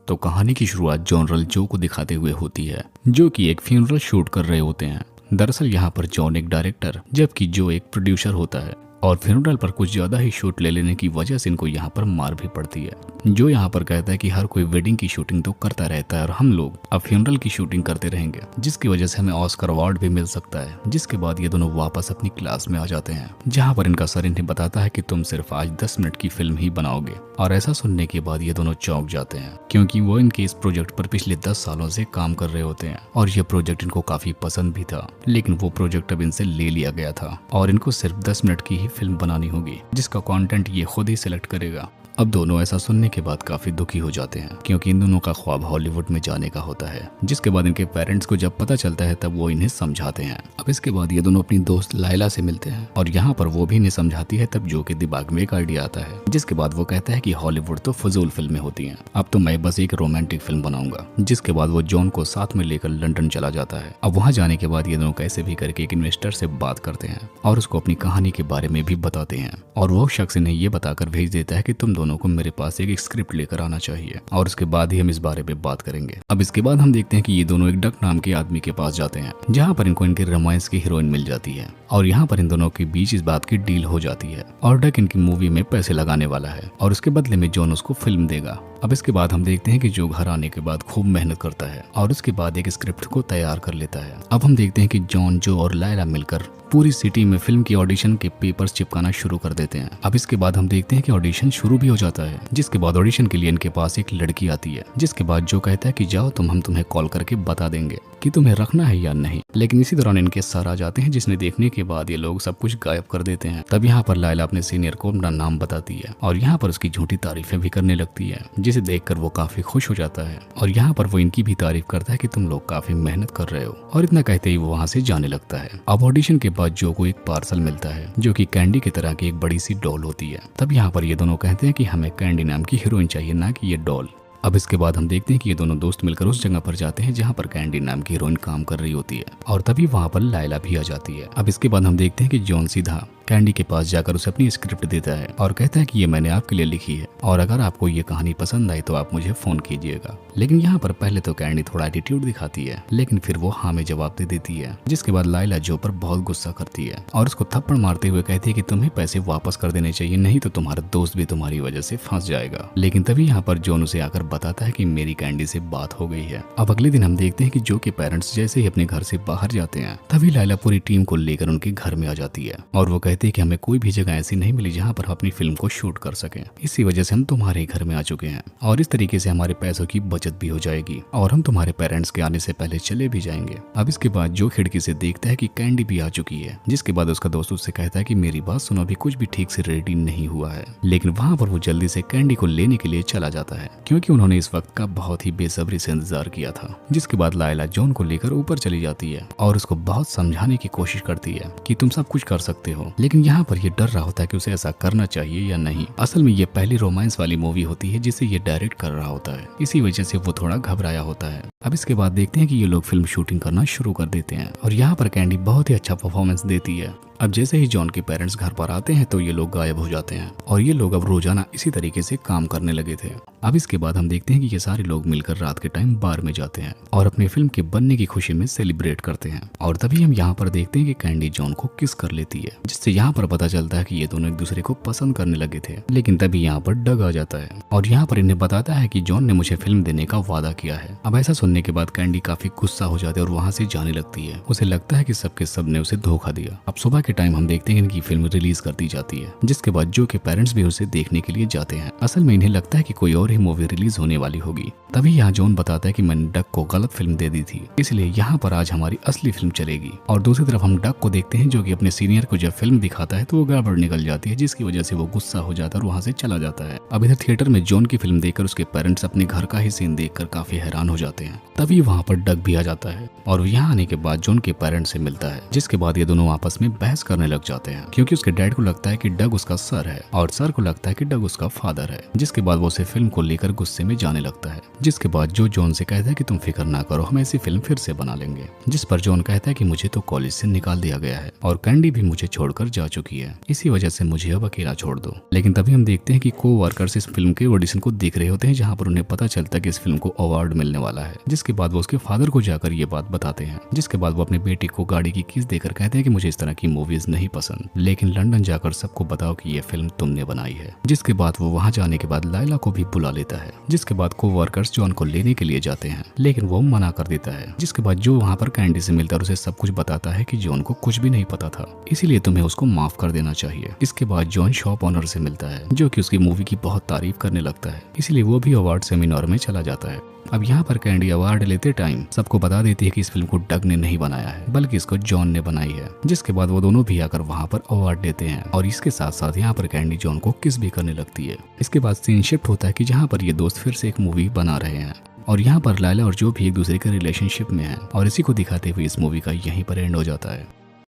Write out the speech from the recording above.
तो कहानी की शुरुआत जॉन रल्जो को दिखाते हुए होती है, जो कि एक फ्यूनरल शूट कर रहे होते हैं। दरअसल यहाँ पर जॉन एक डायरेक्टर जबकि जो एक प्रोड्यूसर होता है और फ्यूनरल पर कुछ ज्यादा ही शूट ले लेने की वजह से इनको यहाँ पर मार भी पड़ती है। जो यहाँ पर कहता है कि हर कोई वेडिंग की शूटिंग तो करता रहता है और हम लोग अब फ्यूनरल की शूटिंग करते रहेंगे, जिसकी वजह से हमें ऑस्कर अवार्ड भी मिल सकता है। जिसके बाद ये दोनों वापस अपनी क्लास में आ जाते हैं, जहाँ पर इनका सर इन्हें बताता है कि तुम सिर्फ आज 10 मिनट की फिल्म ही बनाओगे। और ऐसा सुनने के बाद ये दोनों चौंक जाते हैं, क्योंकि वो इनके इस प्रोजेक्ट पर पिछले 10 सालों से काम कर रहे होते हैं और ये प्रोजेक्ट इनको काफी पसंद भी था। लेकिन वो प्रोजेक्ट अब इनसे ले लिया गया था और इनको सिर्फ 10 मिनट की ही फिल्म बनानी होगी, जिसका कंटेंट ये खुद ही सिलेक्ट करेगा। अब दोनों ऐसा सुनने के बाद काफी दुखी हो जाते हैं, क्योंकि इन दोनों का ख्वाब हॉलीवुड में जाने का होता है। जिसके बाद इनके पेरेंट्स को जब पता चलता है तब वो इन्हें समझाते हैं। अब इसके बाद ये दोनों अपनी दोस्त लाइला से मिलते हैं और यहाँ पर वो भी इन्हें समझाती है। तब जो के दिमाग में एक आइडिया आता है, जिसके बाद वो कहता है कि हॉलीवुड तो फजूल फिल्में होती हैं, अब तो मैं बस एक रोमांटिक फिल्म बनाऊंगा। जिसके बाद वो जॉन को साथ में लेकर लंदन चला जाता है। अब वहाँ जाने के बाद ये दोनों कैसे भी करके एक इन्वेस्टर से बात करते हैं और उसको अपनी कहानी के बारे में भी बताते हैं। और वो शख्स इन्हें ये बताकर भेज देता है कि तुम दोनों को मेरे पास एक स्क्रिप्ट लेकर आना चाहिए और उसके बाद ही हम इस बारे में बात करेंगे। अब इसके बाद हम देखते हैं कि ये दोनों एक डक नाम के आदमी के पास जाते हैं, जहाँ पर इनको इनके रोमांस की हीरोइन मिल जाती है और यहाँ पर इन दोनों के बीच इस बात की डील हो जाती है और डक इनकी मूवी में पैसे लगाने वाला है और उसके बदले में जॉन उसको फिल्म देगा। अब इसके बाद हम देखते हैं कि जो घर आने के बाद खूब मेहनत करता है और उसके बाद एक स्क्रिप्ट को तैयार कर लेता है। अब हम देखते हैं कि जॉन, जो और लायला मिलकर पूरी सिटी में फिल्म की ऑडिशन के पेपर्स चिपकाना शुरू कर देते हैं। अब इसके बाद हम देखते हैं कि ऑडिशन शुरू भी हो जाता है। जिसके बाद ऑडिशन के लिए इनके पास एक लड़की आती है, जिसके बाद जो कहता है कि जाओ हम तुम्हें कॉल करके बता देंगे कि तुम्हें रखना है या नहीं। लेकिन इसी दौरान इनके सर आ जाते हैं, जिसने देखने के बाद ये लोग सब कुछ गायब कर देते हैं। तब यहाँ पर लायला अपने सीनियर को अपना नाम बताती है और यहाँ पर उसकी झूठी तारीफें भी करने लगती है, जिसे देखकर वो काफी खुश हो जाता है और यहाँ पर वो इनकी भी तारीफ करता है कि तुम लोग काफी मेहनत कर रहे हो। और इतना कहते ही वो वहाँ से जाने लगता है। अब ऑडिशन के बाद जो को एक पार्सल मिलता है, जो कि कैंडी की तरह की एक बड़ी सी डॉल होती है। तब यहाँ पर ये दोनों कहते हैं कि हमें कैंडी नाम की हीरोइन चाहिए, ना कि ये डॉल। अब इसके बाद हम देखते हैं कि ये दोनों दोस्त मिलकर उस जगह पर जाते हैं जहाँ पर कैंडी नाम की हीरोइन काम कर रही होती है और तभी वहाँ पर लायला भी आ जाती है। अब इसके बाद हम देखते हैं कि जॉन सीधा कैंडी के पास जाकर उसे अपनी स्क्रिप्ट देता है और कहता है कि ये मैंने आपके लिए लिखी है और अगर आपको ये कहानी पसंद आई तो आप मुझे फोन कीजिएगा। लेकिन यहाँ पर पहले तो कैंडी थोड़ा एटीट्यूड दिखाती है, लेकिन फिर वो हाँ में जवाब दे देती है। जिसके बाद लायला जो पर बहुत गुस्सा करती है और उसको थप्पड़ मारते हुए कहती है कि तुम्हें पैसे वापस कर देने चाहिए, नहीं तो तुम्हारा दोस्त भी तुम्हारी वजह से फंस जाएगा। लेकिन तभी यहाँ पर जॉन उसे आकर बताता है कि मेरी कैंडी से बात हो गई है। अब अगले दिन हम देखते हैं कि जो के पेरेंट्स जैसे ही अपने घर से बाहर जाते हैं, तभी लायला पूरी टीम को लेकर उनके घर में आ जाती है और वो कहती है कि हमें कोई भी जगह ऐसी नहीं मिली जहाँ पर हम अपनी फिल्म को शूट कर सकें, इसी वजह से हम तुम्हारे घर में आ चुके हैं और इस तरीके से हमारे पैसों की बचत भी हो जाएगी और हम तुम्हारे पेरेंट्स के आने से पहले चले भी जाएंगे। अब इसके बाद जो खिड़की से देखता है कि कैंडी भी आ चुकी है, जिसके बाद उसका दोस्त उससे कहता है कि मेरी बात सुनो, अभी कुछ भी ठीक से रेडी नहीं हुआ है। लेकिन वहाँ पर वो जल्दी से कैंडी को लेने के लिए चला जाता है, क्योंकि उन्होंने इस वक्त का बहुत ही बेसब्री से इंतजार किया था। जिसके बाद लायला जॉन को लेकर ऊपर चली जाती है और उसको बहुत समझाने की कोशिश करती है कि तुम सब कुछ कर सकते हो, लेकिन यहाँ पर ये डर रहा होता है कि उसे ऐसा करना चाहिए या नहीं। असल में ये पहली रोमांस वाली मूवी होती है जिसे ये डायरेक्ट कर रहा होता है, इसी वजह से वो थोड़ा घबराया होता है। अब इसके बाद देखते हैं कि ये लोग फिल्म शूटिंग करना शुरू कर देते हैं और यहाँ पर कैंडी बहुत ही अच्छा परफॉर्मेंस देती है। अब जैसे ही जॉन के पेरेंट्स घर पर आते हैं तो ये लोग गायब हो जाते हैं और ये लोग अब रोजाना इसी तरीके से काम करने लगे थे। अब इसके बाद हम देखते हैं कि ये सारे लोग मिलकर रात के टाइम बार में जाते हैं और अपनी फिल्म के बनने की खुशी में सेलिब्रेट करते हैं। और तभी हम यहाँ पर देखते हैं कि कैंडी जॉन को किस कर लेती है, जिससे यहाँ पर पता चलता है कि ये दोनों एक दूसरे को पसंद करने लगे थे। लेकिन तभी यहाँ पर डग आ जाता है और यहाँ पर इन्हें बताता है कि जॉन ने मुझे फिल्म देने का वादा किया है। अब ऐसा सुनने के बाद कैंडी काफी गुस्सा हो जाती है और वहाँ से जाने लगती है। उसे लगता है कि सबके सब ने उसे धोखा दिया। अब सुबह के टाइम हम देखते हैं कि फिल्म रिलीज कर दी जाती है, जिसके बाद जो के पेरेंट्स भी उसे देखने के लिए जाते हैं। असल में इन्हें लगता है कि कोई और ही मूवी रिलीज होने वाली होगी। तभी यहाँ जॉन बताता है कि मैंने डक को गलत फिल्म दे दी थी, इसलिए यहाँ पर आज हमारी असली फिल्म चलेगी। और दूसरी तरफ हम डक को देखते हैं जो कि अपने सीनियर को जब फिल्म दिखाता है तो वो गड़बड़ निकल जाती है, जिसकी वजह से वो गुस्सा हो जाता है और वहाँ से चला जाता है। अब इधर थिएटर में जॉन की फिल्म देखकर उसके पेरेंट्स अपने घर का ही सीन देखकर काफी हैरान हो जाते हैं। तभी वहाँ पर डक भी आ जाता है और यहाँ आने के बाद जॉन के पेरेंट्स से मिलता है, जिसके बाद ये दोनों आपस में बहस बहस करने लग जाते हैं, क्योंकि उसके डैड को लगता है कि डग उसका सर है और सर को लगता है कि डग उसका फादर है। जिसके बाद वो उसे फिल्म को लेकर गुस्से में जाने लगता है। जिसके बाद जो जॉन से कहता है कि तुम फिक्र ना करो, हम ऐसी फिल्म फिर से बना लेंगे। जिस पर जॉन कहता है कि मुझे तो कॉलेज से निकाल दिया गया है और कैंडी भी मुझे छोड़कर जा चुकी है, इसी वजह से मुझे अब अकेला छोड़ दो। लेकिन तभी हम देखते हैं कि को वर्कर्स इस फिल्म के ऑडिशन को देख रहे होते हैं, जहाँ पर उन्हें पता चलता है कि इस फिल्म को अवार्ड मिलने वाला है। जिसके बाद वो उसके फादर को जाकर ये बात बताते हैं। जिसके बाद वो अपने बेटे को गाड़ी की कीज देकर कहते हैं कि मुझे इस तरह की मूवीज नहीं पसंद, लेकिन लंदन जाकर सबको बताओ कि ये फिल्म तुमने बनाई है। जिसके बाद वो वहाँ जाने के बाद लाइला को भी बुला लेता है। जिसके बाद को वर्कर्स जॉन को लेने के लिए जाते हैं, लेकिन वो मना कर देता है। जिसके बाद जो वहाँ पर कैंडी से मिलता है उसे सब कुछ बताता है कि जॉन को कुछ भी नहीं पता था, इसीलिए तुम्हें उसको माफ कर देना चाहिए। इसके बाद जॉन शॉप ओनर से मिलता है, जो कि उसकी मूवी की बहुत तारीफ करने लगता है, इसीलिए वो भी अवार्ड सेमिनार में चला जाता है। अब यहाँ पर कैंडी अवार्ड लेते टाइम सबको बता देती है कि इस फिल्म को डग ने नहीं बनाया है, बल्कि इसको जॉन ने बनाई है। जिसके बाद वो दोनों भी आकर वहाँ पर अवार्ड देते हैं और इसके साथ साथ यहाँ पर कैंडी जॉन को किस भी करने लगती है। इसके बाद सीन शिफ्ट होता है कि जहाँ पर ये दोस्त फिर से एक मूवी बना रहे हैं और यहाँ पर लाइला और जो भी एक दूसरे के रिलेशनशिप में है, और इसी को दिखाते हुए इस मूवी का यहीं पर एंड हो जाता है।